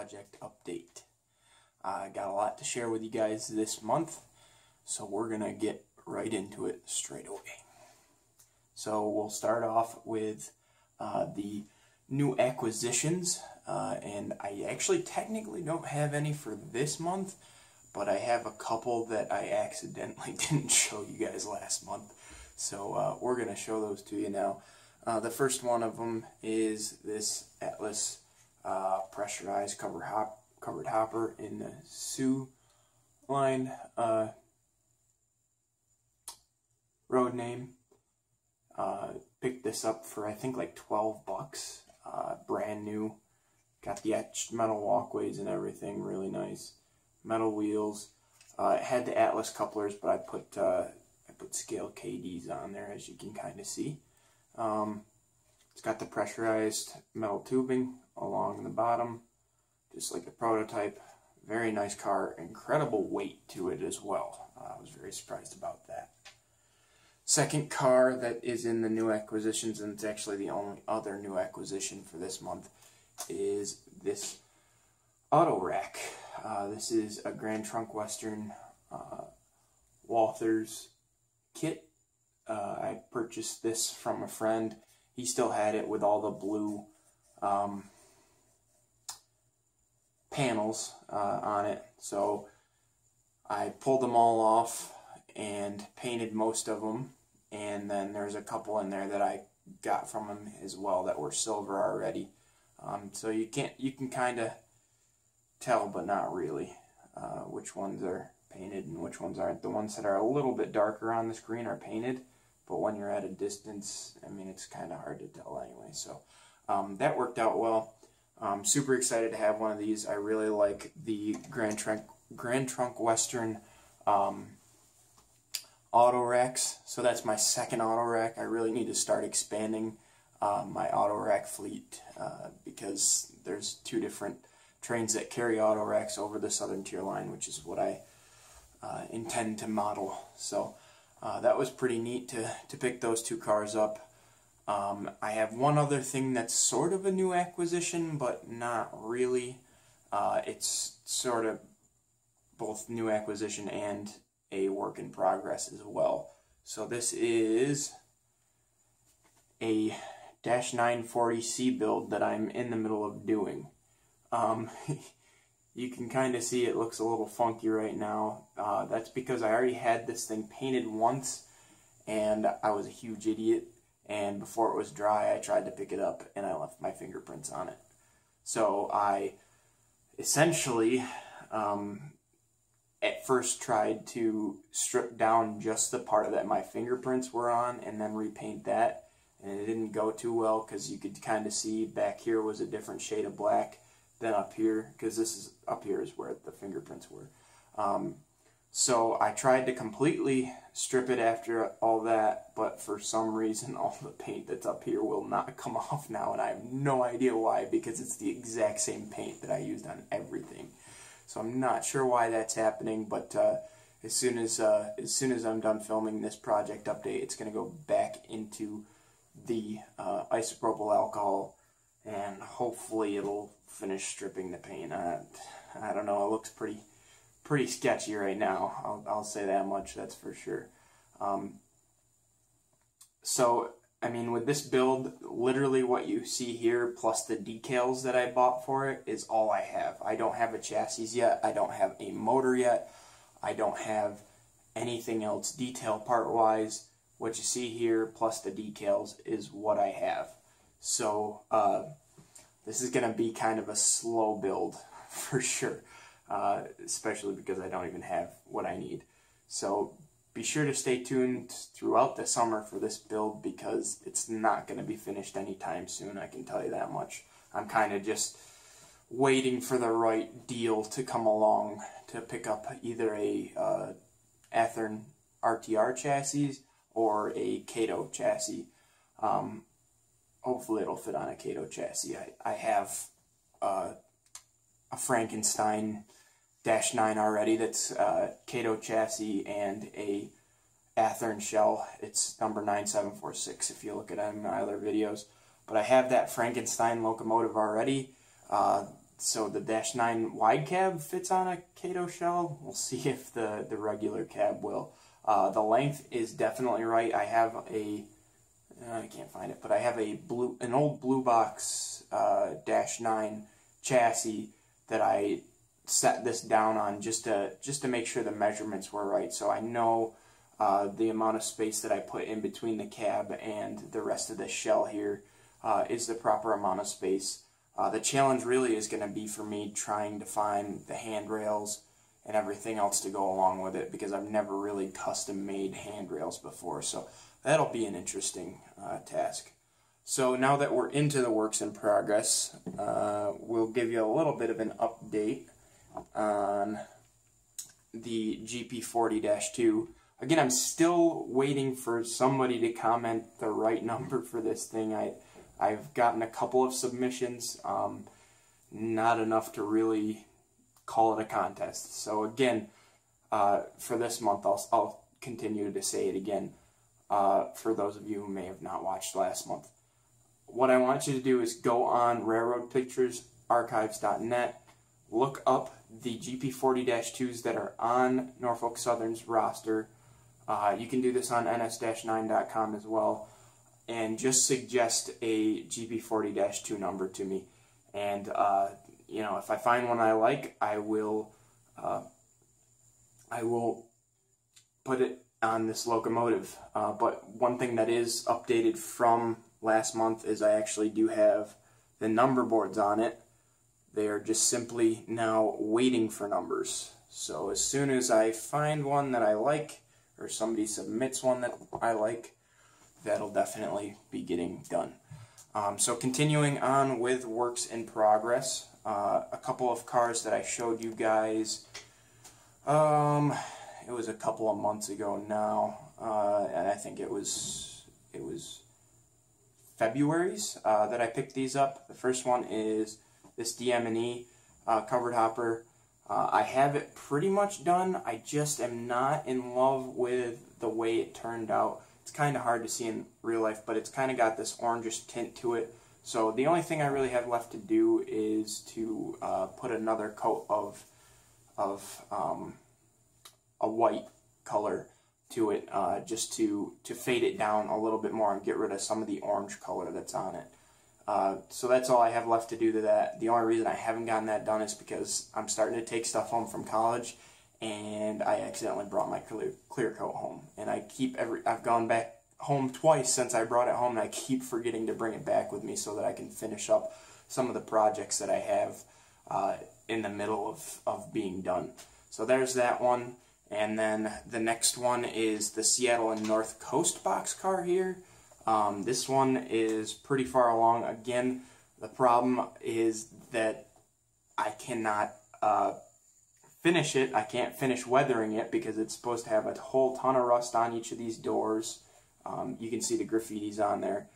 project update. I got a lot to share with you guys this month, so we're gonna get right into it straight away. So we'll start off with the new acquisitions, and I actually technically don't have any for this month, but I have a couple that I accidentally didn't show you guys last month. So we're gonna show those to you now. The first one of them is this Atlas pressurized covered hopper in the Sioux line road name. Picked this up for I think like 12 bucks. Brand new. Got the etched metal walkways and everything, really nice. Metal wheels. It had the Atlas couplers, but I put scale KDs on there, as you can kind of see. It's got the pressurized metal tubing along the bottom, just like the prototype. Very nice car, incredible weight to it as well. I was very surprised about that. Second car that is in the new acquisitions, and it's actually the only other new acquisition for this month, is this auto rack. This is a Grand Trunk Western Walthers kit. I purchased this from a friend. He still had it with all the blue panels on it, so I pulled them all off and painted most of them, and then there's a couple in there that I got from him as well that were silver already. So you can kind of tell, but not really, which ones are painted and which ones aren't. The ones that are a little bit darker on the screen are painted, but when you're at a distance, I mean, it's kind of hard to tell anyway. So that worked out well. I'm super excited to have one of these. I really like the Grand Trunk Western auto racks. So that's my second auto rack. I really need to start expanding my auto rack fleet because there's two different trains that carry auto racks over the Southern Tier line, which is what I intend to model. So that was pretty neat to pick those two cars up. I have one other thing that's sort of a new acquisition, but not really. It's sort of both new acquisition and a work in progress as well. So this is a Dash9-40C build that I'm in the middle of doing. You can kind of see it looks a little funky right now. That's because I already had this thing painted once, and I was a huge idiot, and before it was dry I tried to pick it up and I left my fingerprints on it. So I essentially at first tried to strip down just the part that my fingerprints were on and then repaint that, and it didn't go too well because you could kind of see back here was a different shade of black than up here, because this is up here is where the fingerprints were. So I tried to completely strip it after all that, but for some reason all the paint that's up here will not come off now, and I have no idea why, because it's the exact same paint that I used on everything. So I'm not sure why that's happening, but as soon as I'm done filming this project update, it's going to go back into the isopropyl alcohol, and hopefully it'll finish stripping the paint. I don't know, it looks pretty sketchy right now. I'll say that much, that's for sure. So, I mean, with this build, literally what you see here, plus the decals that I bought for it, is all I have. I don't have a chassis yet. I don't have a motor yet. I don't have anything else detail part-wise. What you see here, plus the decals, is what I have. So, this is going to be kind of a slow build, for sure. Especially because I don't even have what I need. So be sure to stay tuned throughout the summer for this build, because it's not going to be finished anytime soon, I can tell you that much. I'm kind of just waiting for the right deal to come along to pick up either a Athearn RTR chassis or a Kato chassis. Hopefully it'll fit on a Kato chassis. I have a Frankenstein Dash9 already that's Kato chassis and a Athearn shell. It's number 9746 if you look at it in my other videos. But I have that Frankenstein locomotive already. So the Dash9 wide cab fits on a Kato shell. We'll see if the regular cab will. The length is definitely right. I have I can't find it, but I have an old blue box Dash9 chassis that I set this down on just to make sure the measurements were right. So I know the amount of space that I put in between the cab and the rest of the shell here is the proper amount of space. The challenge really is going to be for me trying to find the handrails and everything else to go along with it, because I've never really custom made handrails before, so that'll be an interesting task. So now that we're into the works in progress, we'll give you a little bit of an update on the GP40-2. Again, I'm still waiting for somebody to comment the right number for this thing. I've gotten a couple of submissions, not enough to really call it a contest. So again, for this month, I'll continue to say it again, for those of you who may have not watched last month. What I want you to do is go on railroadpicturesarchives.net, look up the GP40-2s that are on Norfolk Southern's roster. You can do this on ns-9.com as well, and just suggest a GP40-2 number to me. And you know, if I find one I like, I will put it on this locomotive. But one thing that is updated from last month is I actually do have the number boards on it. They are just simply now waiting for numbers. So as soon as I find one that I like, or somebody submits one that I like, that'll definitely be getting done. So continuing on with works in progress, a couple of cars that I showed you guys, it was a couple of months ago now, and I think it was February's that I picked these up. The first one is this DM&E covered hopper. I have it pretty much done. I just am not in love with the way it turned out. It's kind of hard to see in real life, but it's kind of got this orangish tint to it. So the only thing I really have left to do is to put another coat of a white color to it, just to fade it down a little bit more and get rid of some of the orange color that's on it. So that's all I have left to do to that. The only reason I haven't gotten that done is because I'm starting to take stuff home from college, and I accidentally brought my clear coat home. And I've gone back home twice since I brought it home, and I keep forgetting to bring it back with me so that I can finish up some of the projects that I have in the middle of being done. So there's that one. And then the next one is the Seattle and North Coast boxcar here. This one is pretty far along. Again, the problem is that I cannot finish it. I can't finish weathering it because it's supposed to have a whole ton of rust on each of these doors. You can see the graffitis on there.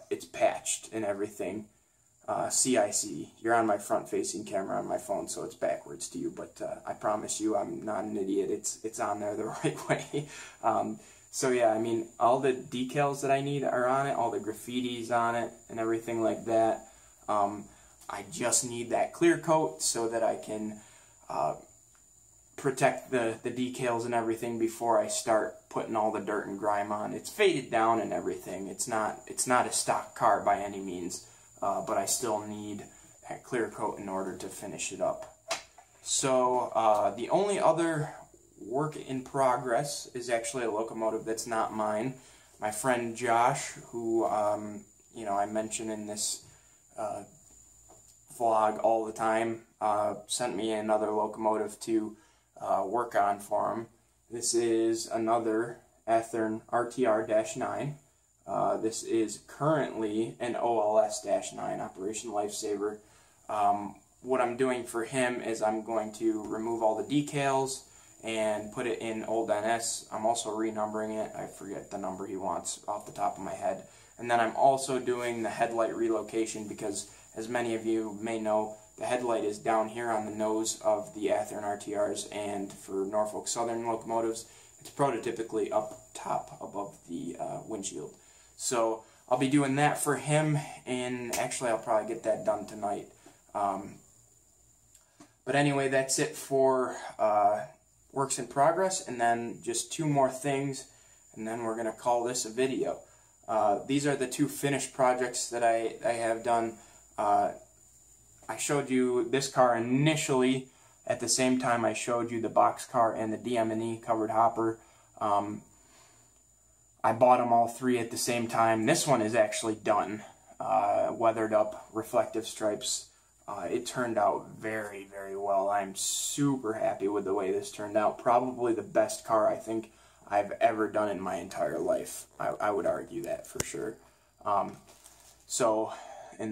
It's patched and everything. CIC. You're on my front-facing camera on my phone, so it's backwards to you, but I promise you I'm not an idiot. It's on there the right way. So yeah, I mean, all the decals that I need are on it, all the graffitis on it, and everything like that. I just need that clear coat so that I can protect the decals and everything before I start putting all the dirt and grime on. It's faded down and everything. It's not a stock car by any means. But I still need that clear coat in order to finish it up. So the only other work in progress is actually a locomotive that's not mine. My friend Josh, who you know, I mention in this vlog all the time, sent me another locomotive to work on for him. This is another Athearn RTR-9. This is currently an OLS-9, Operation Lifesaver. What I'm doing for him is I'm going to remove all the decals and put it in old NS. I'm also renumbering it. I forget the number he wants off the top of my head. And then I'm also doing the headlight relocation because, as many of you may know, the headlight is down here on the nose of the Athearn RTRs, and for Norfolk Southern locomotives, it's prototypically up top above the windshield. So I'll be doing that for him, and actually I'll probably get that done tonight. But anyway, that's it for works in progress, and then just 2 more things, and then we're going to call this a video. These are the 2 finished projects that I have done. I showed you this car initially at the same time I showed you the box car and the DM&E covered hopper. I bought them all 3 at the same time. This one is actually done. Weathered up, reflective stripes. It turned out very, very well. I'm super happy with the way this turned out. Probably the best car I think I've ever done in my entire life. I would argue that for sure. And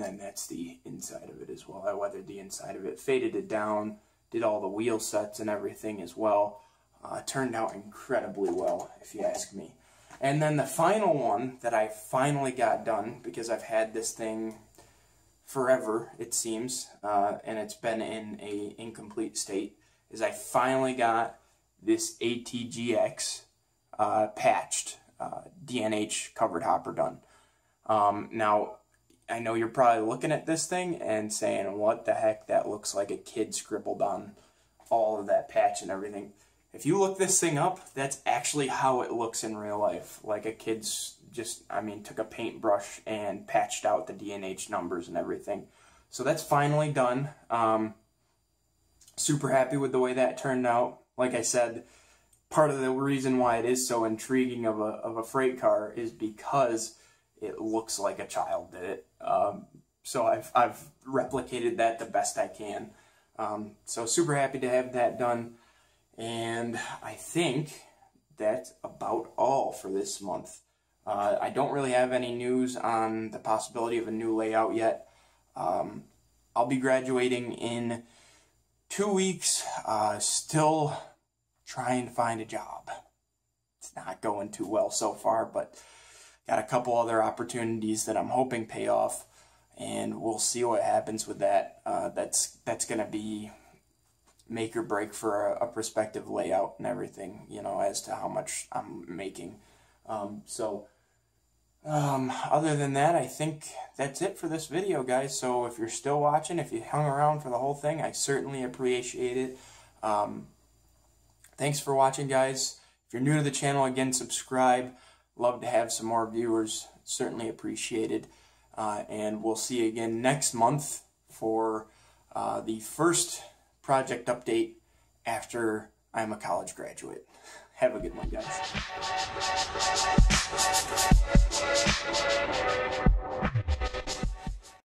then that's the inside of it as well. I weathered the inside of it, faded it down, did all the wheel sets and everything as well. Turned out incredibly well, if you ask me. And then the final one that I finally got done, because I've had this thing forever, it seems, and it's been in an incomplete state, is I finally got this ATGX patched DNH covered hopper done. Now, I know you're probably looking at this thing and saying, what the heck, that looks like a kid scribbled on all of that patch and everything. If you look this thing up, that's actually how it looks in real life. Like a kid's just, took a paintbrush and patched out the DNH numbers and everything. So that's finally done. Super happy with the way that turned out. Like I said, part of the reason why it is so intriguing of a freight car is because it looks like a child did it. So I've replicated that the best I can. So super happy to have that done. And I think that's about all for this month. I don't really have any news on the possibility of a new layout yet. I'll be graduating in 2 weeks. Still trying to find a job. It's not going too well so far, but got a couple other opportunities that I'm hoping pay off, and we'll see what happens with that. That's going to be make or break for a prospective layout and everything, as to how much I'm making. Other than that, I think that's it for this video, guys. So if you're still watching, if you hung around for the whole thing, I certainly appreciate it. Thanks for watching, guys. If you're new to the channel, again, subscribe. Love to have some more viewers. Certainly appreciated. And we'll see you again next month for the first project update after I'm a college graduate. Have a good one, guys.